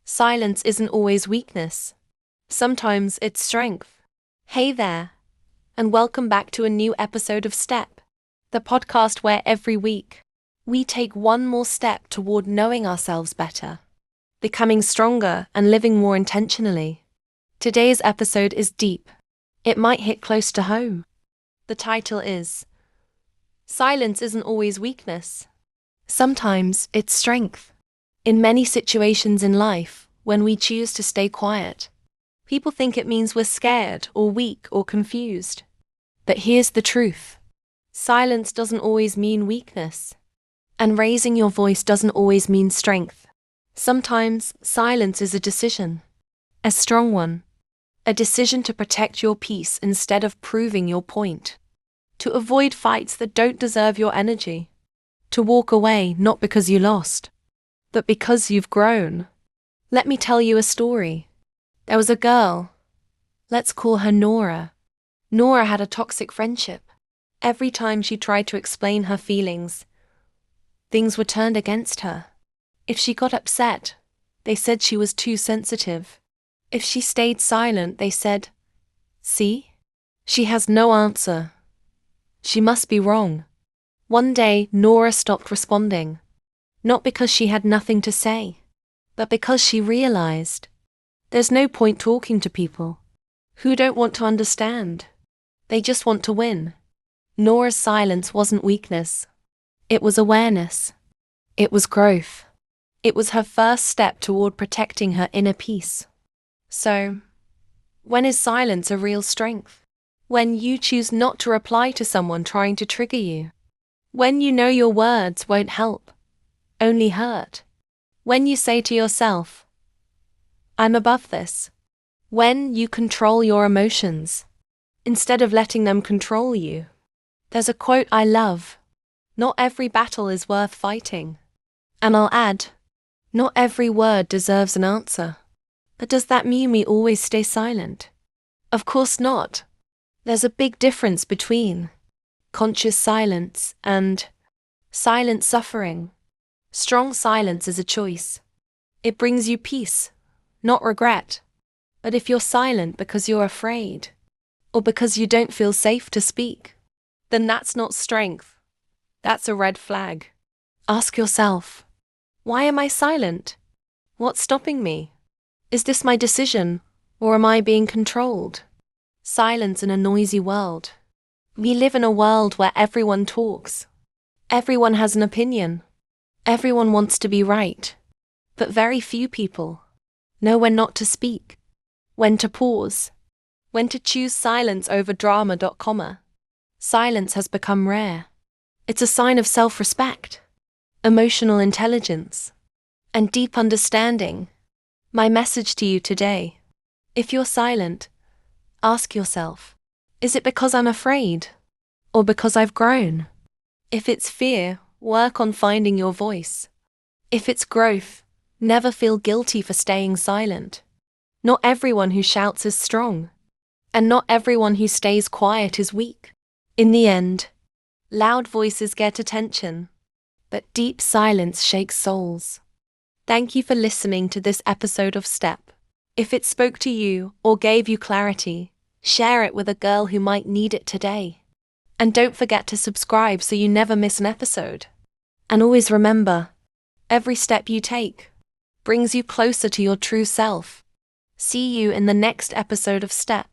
Silence isn't always weakness. Sometimes it's strength. Hey there, and welcome back to a new episode of Step, the podcast where every week we take one more step toward knowing ourselves better, becoming stronger and living more intentionally. Today's episode is deep. It might hit close to home. The title is Silence Isn't Always Weakness. Sometimes it's strength. In many situations in life, when we choose to stay quiet, people think it means we're scared or weak or confused. But here's the truth. Silence doesn't always mean weakness. And raising your voice doesn't always mean strength. Sometimes silence is a decision. A strong one. A decision to protect your peace instead of proving your point. To avoid fights that don't deserve your energy. To walk away not because you lost, but because you've grown. Let me tell you a story. There was a girl. Let's call her Nora. Nora had a toxic friendship. Every time she tried to explain her feelings, things were turned against her. If she got upset, they said she was too sensitive. If she stayed silent, they said, "See? She has no answer. She must be wrong." One day, Nora stopped responding. Not because she had nothing to say, but because she realized there's no point talking to people who don't want to understand. They just want to win. Nora's silence wasn't weakness. It was awareness. It was growth. It was her first step toward protecting her inner peace. So, when is silence a real strength? When you choose not to reply to someone trying to trigger you. When you know your words won't help, only hurt. When you say to yourself, "I'm above this." When you control your emotions, instead of letting them control you. There's a quote I love. Not every battle is worth fighting. And I'll add, not every word deserves an answer. But does that mean we always stay silent? Of course not. There's a big difference between conscious silence and silent suffering. Strong silence is a choice. It brings you peace, not regret. But if you're silent because you're afraid, or because you don't feel safe to speak, then that's not strength. That's a red flag. Ask yourself, why am I silent? What's stopping me? Is this my decision, or am I being controlled? Silence in a noisy world. We live in a world where everyone talks. Everyone has an opinion. Everyone wants to be right. But very few people know when not to speak, when to pause, when to choose silence over drama. Silence has become rare. It's a sign of self-respect, emotional intelligence, and deep understanding. My message to you today: if you're silent, ask yourself, is it because I'm afraid, or because I've grown? If it's fear, work on finding your voice. If it's growth, never feel guilty for staying silent. Not everyone who shouts is strong, and not everyone who stays quiet is weak. In the end, loud voices get attention, but deep silence shakes souls. Thank you for listening to this episode of Step. If it spoke to you or gave you clarity, share it with a girl who might need it today. And don't forget to subscribe so you never miss an episode. And always remember, every step you take brings you closer to your true self. See you in the next episode of Step.